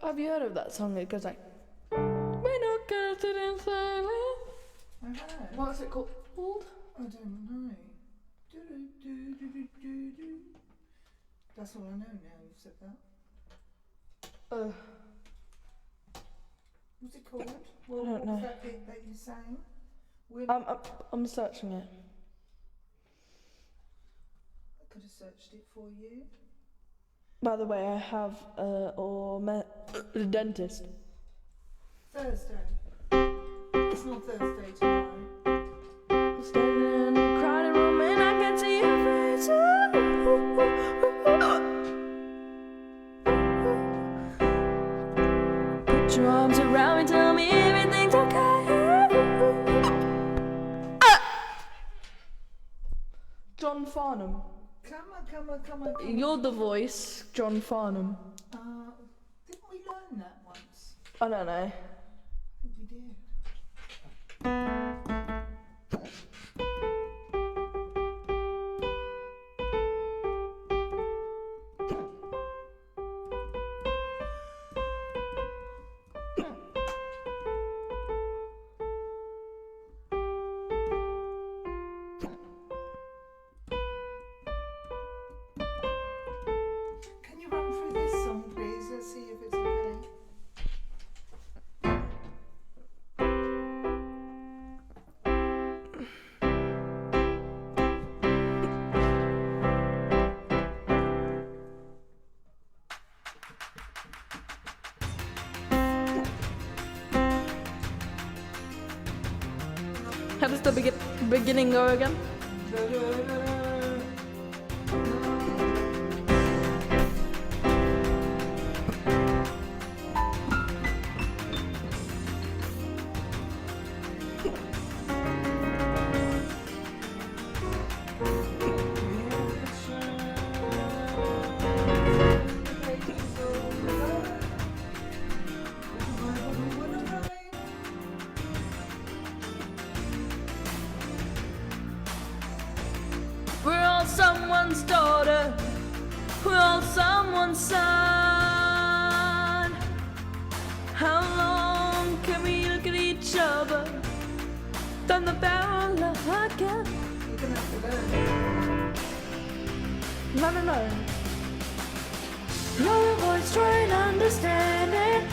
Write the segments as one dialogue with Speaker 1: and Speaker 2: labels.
Speaker 1: Have you heard of that song? It goes like, we're not gonna sit in silence.
Speaker 2: I have.
Speaker 1: What's it called?
Speaker 2: I don't know. Do-do-do-do-do-do-do. That's all I know now you've said that. What's it called? Well,
Speaker 1: I don't
Speaker 2: what
Speaker 1: know.
Speaker 2: was that bit that you sang?
Speaker 1: I'm searching it.
Speaker 2: I could have searched it for you.
Speaker 1: By the way, I have the dentist.
Speaker 2: Thursday. It's not Thursday tomorrow.
Speaker 1: Standing in a crowded room and I can see your face. Put your arms around me, tell me everything's okay. John Farnham.
Speaker 2: Come on.
Speaker 1: You're the voice, John Farnham.
Speaker 2: Didn't we learn that once?
Speaker 1: I don't know.
Speaker 2: I think we did. Can you run through this song, please? Let's see if it's okay.
Speaker 1: How does the beginning go again? We're all someone's daughter. We're all someone's son. How long can we look at each other from the barrel of a gun?
Speaker 2: You're gonna have to learn.
Speaker 1: No. You're the voice, try and understand it.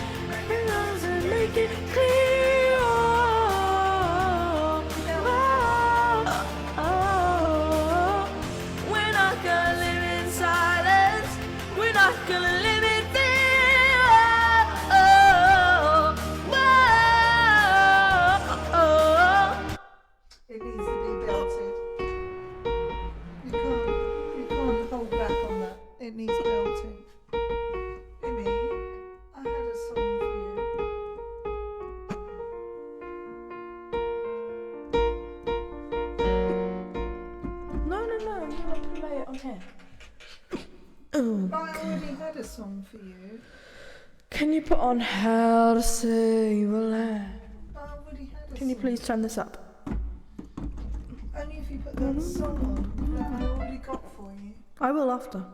Speaker 1: And make it clear. We're not gonna live in silence. We're not gonna live in fear.
Speaker 2: It needs to be belted. You can't hold back on that. It needs belting. Amy, I had a song for you.
Speaker 1: No, I'm gonna play it on here.
Speaker 2: But I already had a song for you.
Speaker 1: Can you put on How to Save a Lamb?
Speaker 2: I already had a
Speaker 1: Can you
Speaker 2: song.
Speaker 1: please turn this up?
Speaker 2: Only if you put that song on that I already got for you.
Speaker 1: I will after.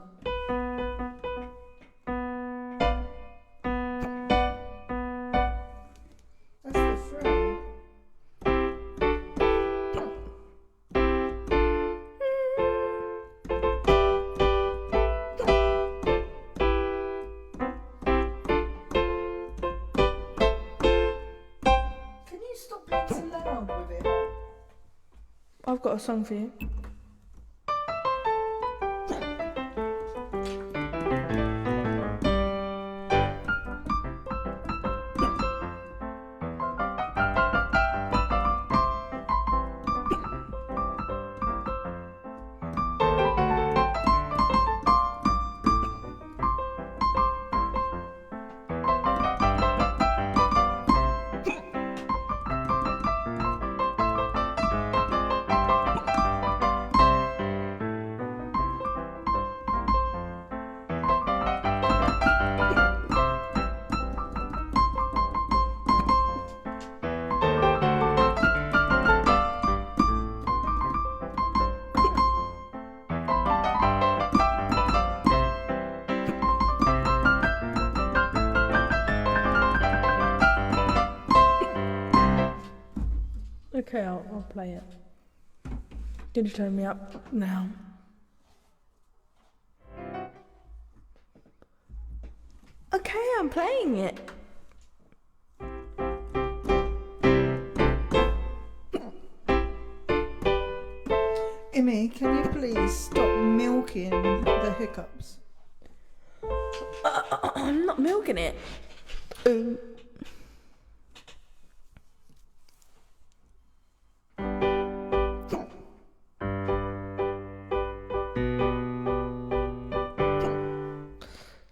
Speaker 2: That's the free. Can you stop being so loud with it?
Speaker 1: I've got a song for you. Okay, I'll play it. Can you turn me up now? Okay, I'm playing it.
Speaker 2: Emmy, can you please stop milking the hiccups?
Speaker 1: I'm not milking it.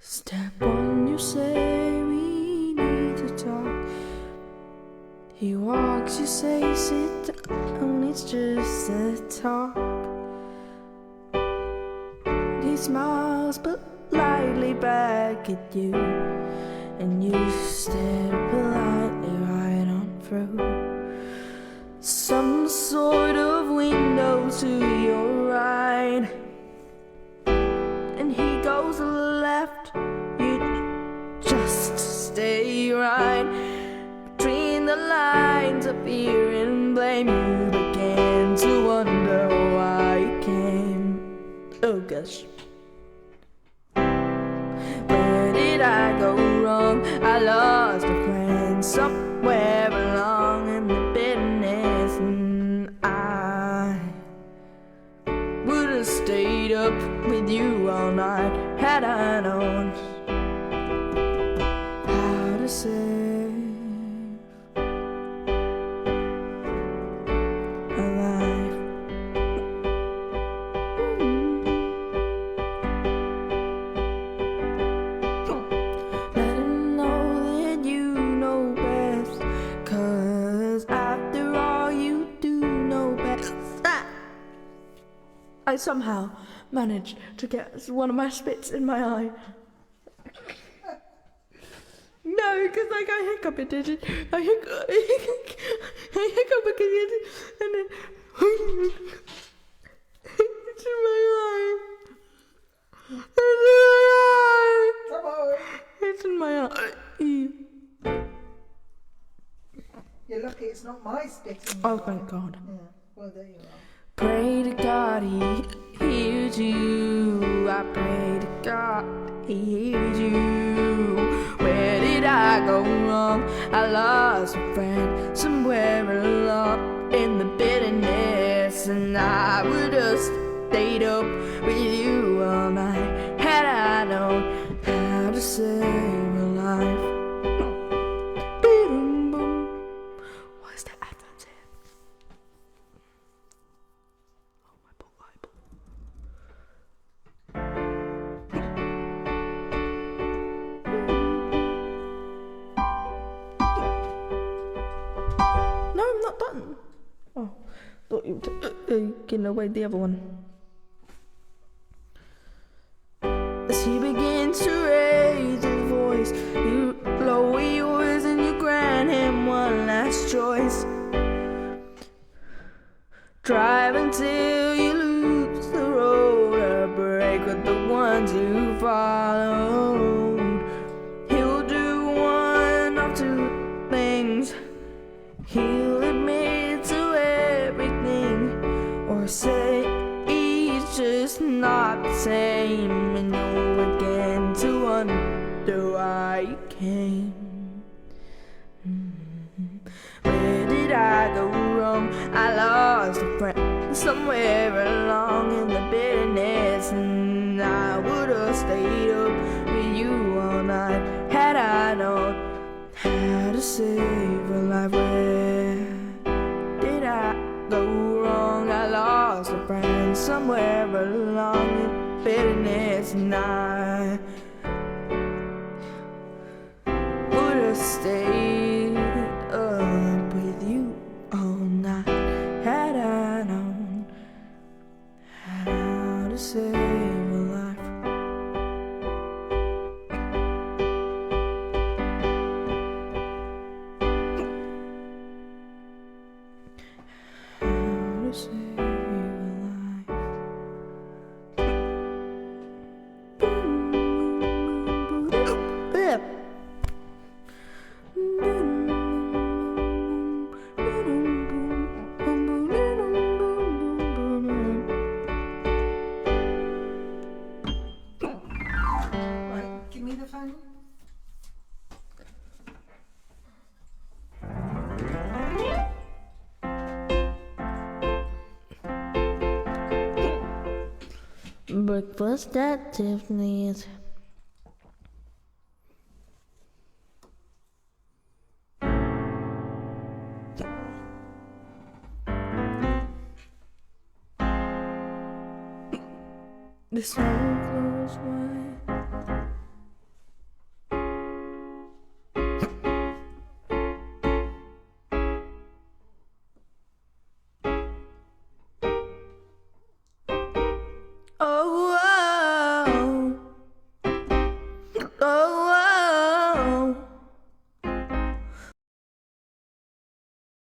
Speaker 1: Step one, you say we need to talk. He walks, you say sit down, it's just a talk. He smiles politely back at you, and you stare politely right on through some sort of window to your right. And he goes left, you just stay right. Between the lines of fear and blame, you began to wonder why you came. Oh gosh. Where did I go wrong? I lost a friend somewhere along in the bitterness, and I would have stayed up with you all night had I known how to save a life. Let him know that you know best, 'cause after all you do know best. I somehow managed to get one of my spits in my eye. No, because like I hiccup it, did it? I hiccup again, and then it's in my eye. It's in my eye.
Speaker 2: You're lucky it's not my spit in
Speaker 1: Oh,
Speaker 2: your
Speaker 1: thank
Speaker 2: eye.
Speaker 1: God.
Speaker 2: Yeah, well, there you are.
Speaker 1: Pray to God he hears you. I pray to God he hears you. Where did I go wrong? I lost a friend somewhere along in the bitterness, and I would have stayed up with you all night had I known how to save a life. Boom, boom. What's that advert here? No, I'm not done. Oh, thought you were taking away the other one. As he begins to raise his voice, you lower yours and you grant him one last choice. Drive until you lose the road, or break with the ones you followed. He'll do one of two things. He'll admit to everything, or say he's just not the same, and you'll begin to wonder why you came. Where did I go wrong? I lost a friend somewhere along in the bitterness, and I would have stayed up with you all night had I known how to save a life. Where did I go wrong? I lost a friend somewhere along in bitterness, and I would have stayed up with you all night had I known how to save a life. How to save a life. breakfast at Tiffany's. The smoke goes by.